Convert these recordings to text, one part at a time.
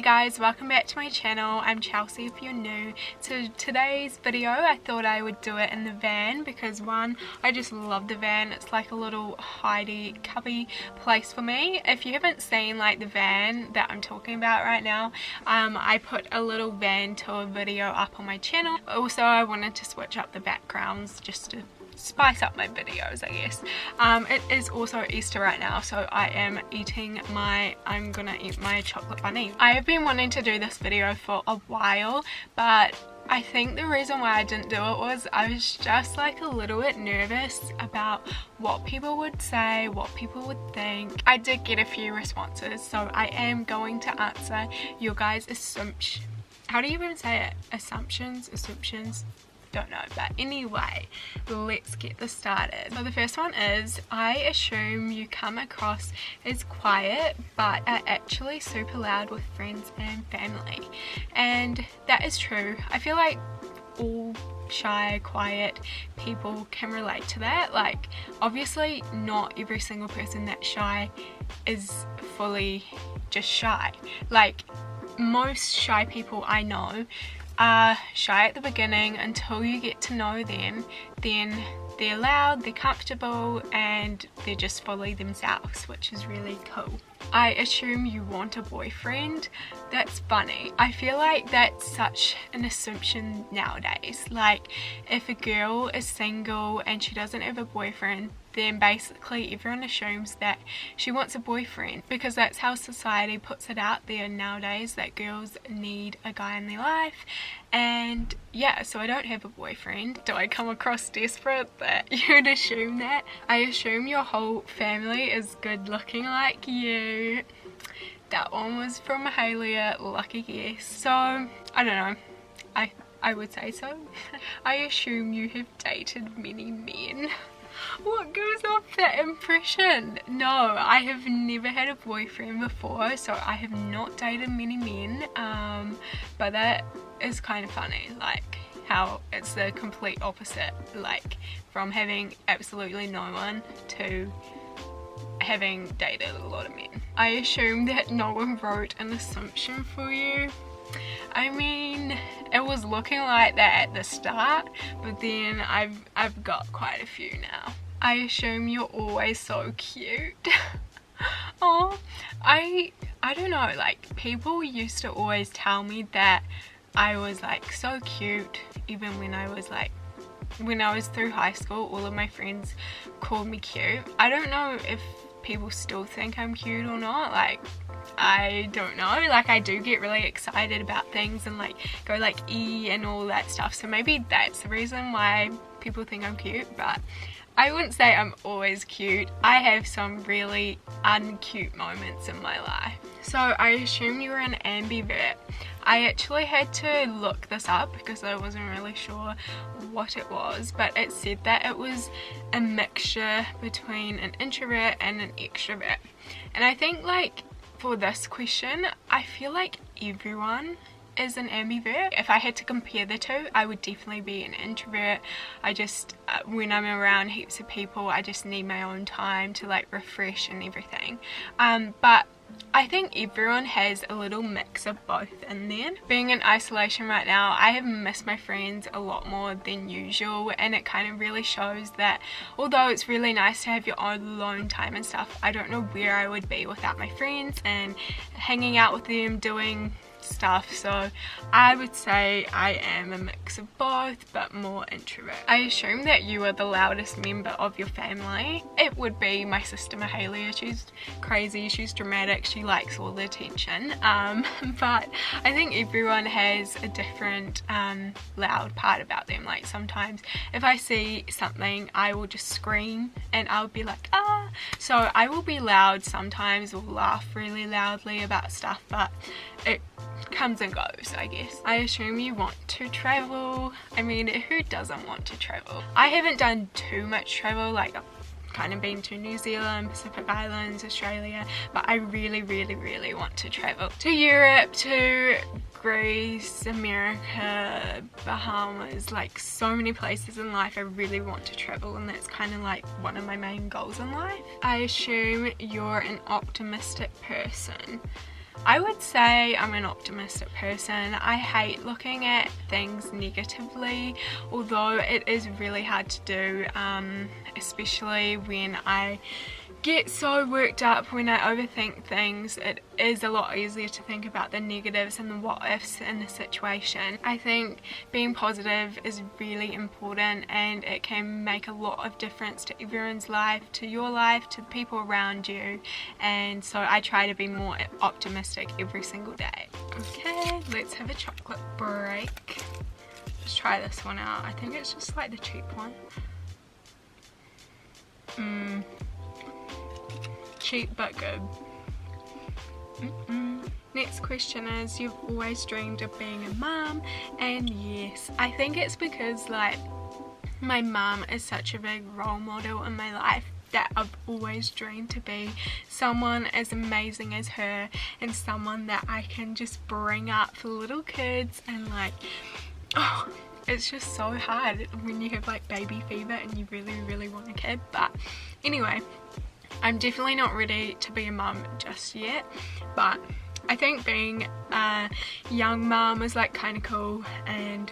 guys, welcome back to my channel. I'm Chelsea if you're new. So today's video I thought I would do it in the van because one, I just love the van. It's like a little hidey cubby place for me. If you haven't seen like the van that I'm talking about right now, I put a little van tour video up on my channel. Also I wanted to switch up the backgrounds just to spice up my videos, I guess. It is also Easter right now, so I'm gonna eat my chocolate bunny. I have been wanting to do this video for a while, but I think the reason why I didn't do it was I was just like a little bit nervous about what people would say, what people would think. I did get a few responses, so I am going to answer your guys' assumptions. How do you even say it? Assumptions? Don't know, but anyway, let's get this started. So the first one is, I assume you come across as quiet but are actually super loud with friends and family. And that is true. I feel like all shy, quiet people can relate to that. Like, obviously not every single person that's shy is fully just shy. Like, most shy people I know are shy at the beginning until you get to know them. Then they're loud, they're comfortable, and they're just fully themselves, which is really cool. I assume you want a boyfriend. That's funny. I feel like that's such an assumption nowadays. Like, if a girl is single and she doesn't have a boyfriend, then basically everyone assumes that she wants a boyfriend, because that's how society puts it out there nowadays, that girls need a guy in their life. And yeah, so I don't have a boyfriend. Do I come across desperate that you'd assume that? I assume your whole family is good looking like you. That one was from Mahalia, lucky guess. So I don't know, I would say so. I assume you have dated many men. What goes off that impression? No, I have never had a boyfriend before, so I have not dated many men, but that is kind of funny, like how it's the complete opposite, like from having absolutely no one to having dated a lot of men. I assume that no one wrote an assumption for you. I mean, it was looking like that at the start, but then I've got quite a few now. I assume you're always so cute. Oh, I don't know, like people used to always tell me that I was like so cute. Even when I was through high school, all of my friends called me cute. I don't know if people still think I'm cute or not. Like, I don't know, like I do get really excited about things and like go like and all that stuff, so maybe that's the reason why people think I'm cute. But I wouldn't say I'm always cute. I have some really uncute moments in my life. So I assume you're an ambivert. I actually had to look this up because I wasn't really sure what it was, but it said that it was a mixture between an introvert and an extrovert. And I think like for this question, I feel like everyone is an ambivert. If I had to compare the two, I would definitely be an introvert. I just, when I'm around heaps of people, I just need my own time to like refresh and everything. But I think everyone has a little mix of both in there. Being in isolation right now, I have missed my friends a lot more than usual, and it kind of really shows that although it's really nice to have your own alone time and stuff, I don't know where I would be without my friends and hanging out with them, doing stuff. So I would say I am a mix of both, but more introvert. I assume that you are the loudest member of your family. It would be my sister Mahalia. She's crazy, she's dramatic, she likes all the attention, but I think everyone has a different loud part about them. Like sometimes if I see something, I will just scream and I'll be like ah. So I will be loud sometimes, or laugh really loudly about stuff, but it comes and goes, I guess. I assume you want to travel. I mean, who doesn't want to travel? I haven't done too much travel, like I've kind of been to New Zealand, Pacific Islands, Australia, but I really want to travel to Europe, to Greece, America, Bahamas, like so many places in life I really want to travel, and that's kind of like one of my main goals in life. I assume you're an optimistic person. I would say I'm an optimistic person. I hate looking at things negatively, although it is really hard to do, especially when I get so worked up, when I overthink things. It is a lot easier to think about the negatives and the what ifs in the situation. I think being positive is really important, and it can make a lot of difference to everyone's life, to your life, to the people around you, and so I try to be more optimistic every single day. Okay, let's have a chocolate break. Let's try this one out. I think it's just like the cheap one. Cheap but good. Next question is, you've always dreamed of being a mum? And yes, I think it's because like my mum is such a big role model in my life that I've always dreamed to be someone as amazing as her, and someone that I can just bring up for little kids. And like, oh, it's just so hard when you have like baby fever and you really want a kid. But anyway, I'm definitely not ready to be a mum just yet, but I think being a young mum is like kind of cool, and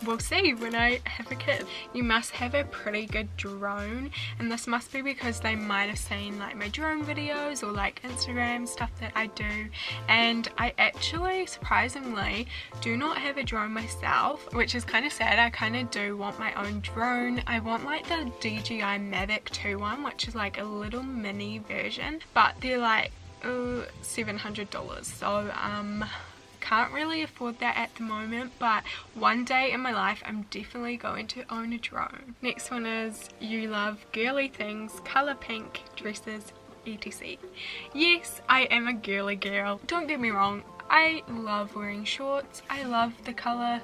we'll see when I have a kid. You must have a pretty good drone, and this must be because they might have seen like my drone videos or like Instagram stuff that I do, and I actually surprisingly do not have a drone myself, which is kind of sad. I kind of do want my own drone. I want like the DJI Mavic 2 one, which is like a little mini version, but they're like $700, so can't really afford that at the moment, but one day in my life I'm definitely going to own a drone. Next one is, you love girly things, colour pink, dresses, etc. Yes, I am a girly girl. Don't get me wrong, I love wearing shorts. I love the colour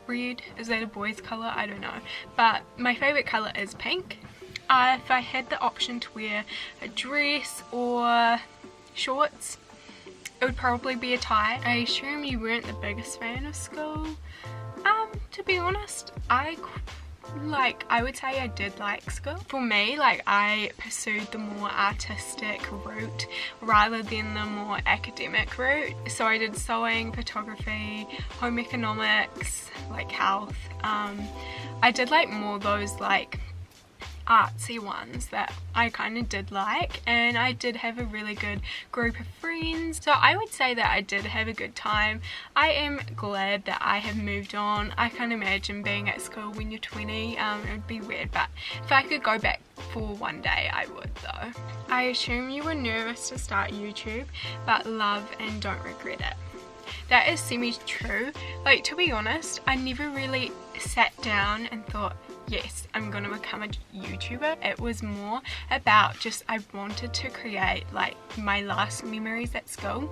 red. Is that a boy's colour? I don't know, but my favourite colour is pink. If I had the option to wear a dress or shorts, it would probably be a tie. I assume you weren't the biggest fan of school. To be honest, I would say I did like school. For me, like, I pursued the more artistic route rather than the more academic route. So I did sewing, photography, home economics, like health. I did like more those like artsy ones that I kind of did like, and I did have a really good group of friends, so I would say that I did have a good time. I am glad that I have moved on. I can't imagine being at school when you're 20. It would be weird, but if I could go back for one day I would though. I assume you were nervous to start YouTube but love and don't regret it. That is semi-true. Like, to be honest, I never really sat down and thought, yes, I'm gonna become a YouTuber. It was more about just, I wanted to create like my last memories at school.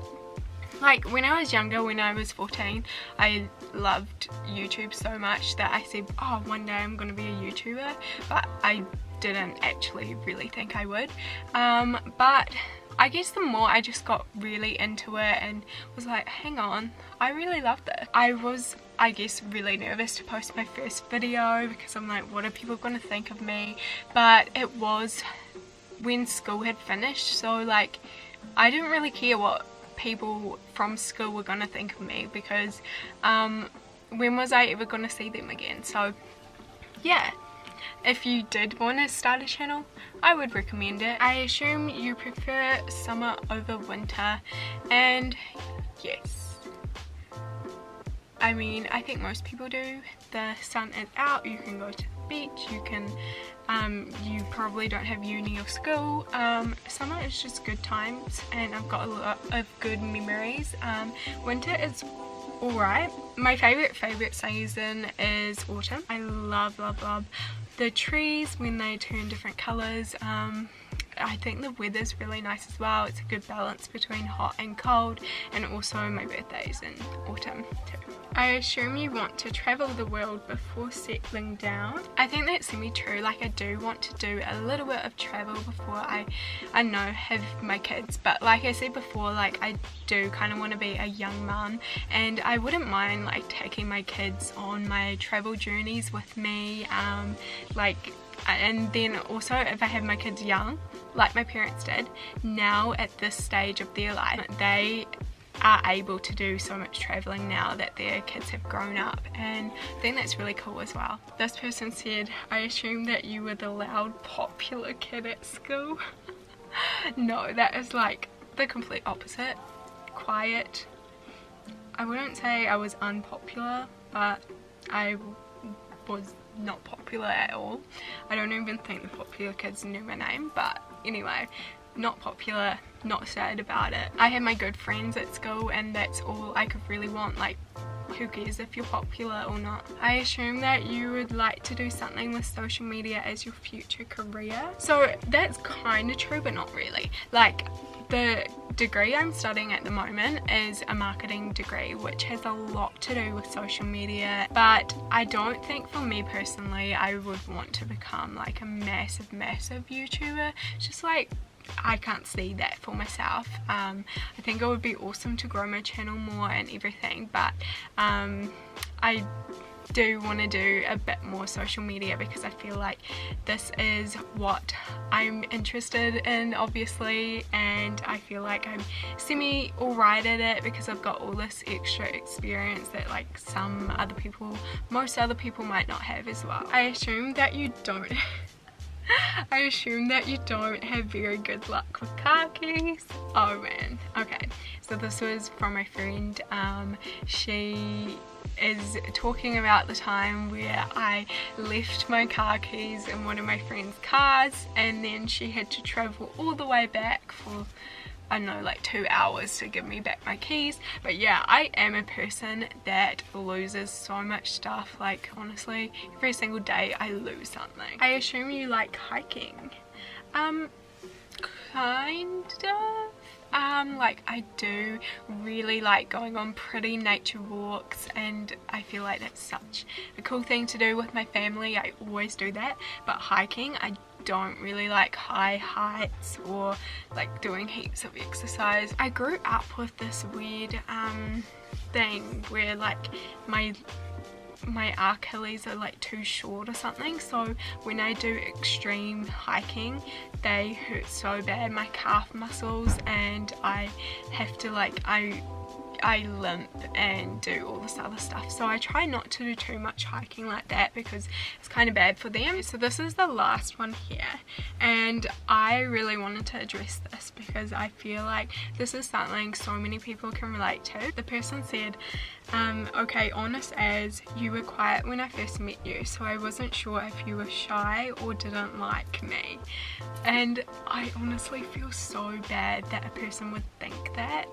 Like when I was younger, when I was 14, I loved YouTube so much that I said, oh, one day I'm gonna be a YouTuber, but I didn't actually really think I would. But I guess the more I just got really into it and was like, hang on, I really love this. I was, I guess, really nervous to post my first video because I'm like, what are people going to think of me? But it was when school had finished, so like I didn't really care what people from school were going to think of me, because when was I ever going to see them again? So yeah. If you did want to start a channel, I would recommend it. I assume you prefer summer over winter, and yes, I mean, I think most people do. The sun is out, you can go to the beach, you can, you probably don't have uni or school. Summer is just good times, and I've got a lot of good memories. Winter is alright. My favourite season is autumn. I love the trees when they turn different colours. I think the weather's really nice as well. It's a good balance between hot and cold, and also my birthday's in autumn too. I assume you want to travel the world before settling down. I think that's semi-true. Like, I do want to do a little bit of travel before I know, have my kids. But like I said before, like, I do kind of want to be a young mum, and I wouldn't mind like taking my kids on my travel journeys with me. And then also if I have my kids young, like my parents did. Now at this stage of their life, they are able to do so much traveling now that their kids have grown up, and I think that's really cool as well. This person said, I assume that you were the loud popular kid at school. No, that is like the complete opposite. Quiet. I wouldn't say I was unpopular, but I was not popular at all. I don't even think the popular kids knew my name, but anyway, not popular, not sad about it. I had my good friends at school, and that's all I could really want. Like, who cares if you're popular or not? I assume that you would like to do something with social media as your future career. So that's kind of true, but not really. Like, the degree I'm studying at the moment is a marketing degree, which has a lot to do with social media, but I don't think for me personally I would want to become like a massive YouTuber. Just like, I can't see that for myself. I think it would be awesome to grow my channel more and everything, but I do want to do a bit more social media because I feel like this is what I'm interested in, obviously, and I feel like I'm semi alright at it because I've got all this extra experience that like most other people might not have as well. I assume that you don't have very good luck with car keys. Oh man. Okay, so this was from my friend. She is talking about the time where I left my car keys in one of my friend's cars, and then she had to travel all the way back for, I don't know, like 2 hours to give me back my keys. But yeah, I am a person that loses so much stuff. Like, honestly, every single day I lose something. I assume you like hiking. Kind of. Like, I do really like going on pretty nature walks, and I feel like that's such a cool thing to do with my family. I always do that. But hiking, I don't really like high heights or like doing heaps of exercise. I grew up with this weird thing where like my Achilles are like too short or something, so when I do extreme hiking they hurt so bad, my calf muscles, and I have to like, I limp and do all this other stuff. So I try not to do too much hiking like that because it's kind of bad for them. So this is the last one here, and I really wanted to address this because I feel like this is something so many people can relate to. The person said, okay, honest as you were quiet when I first met you, so I wasn't sure if you were shy or didn't like me. And I honestly feel so bad that a person would think that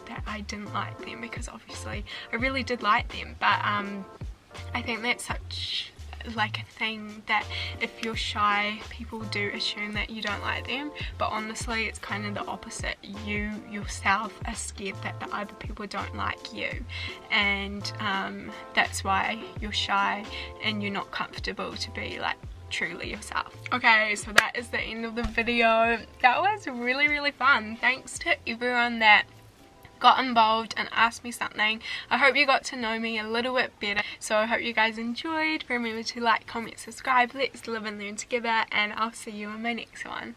that I didn't like them, because obviously I really did like them, but I think that's such like a thing that if you're shy people do assume that you don't like them, but honestly it's kind of the opposite. You yourself are scared that the other people don't like you, and that's why you're shy and you're not comfortable to be like truly yourself. Okay, so that is the end of the video. That was really fun. Thanks to everyone that got involved and asked me something. I hope you got to know me a little bit better, so I hope you guys enjoyed. Remember to like, comment, subscribe. Let's live and learn together, and I'll see you in my next one.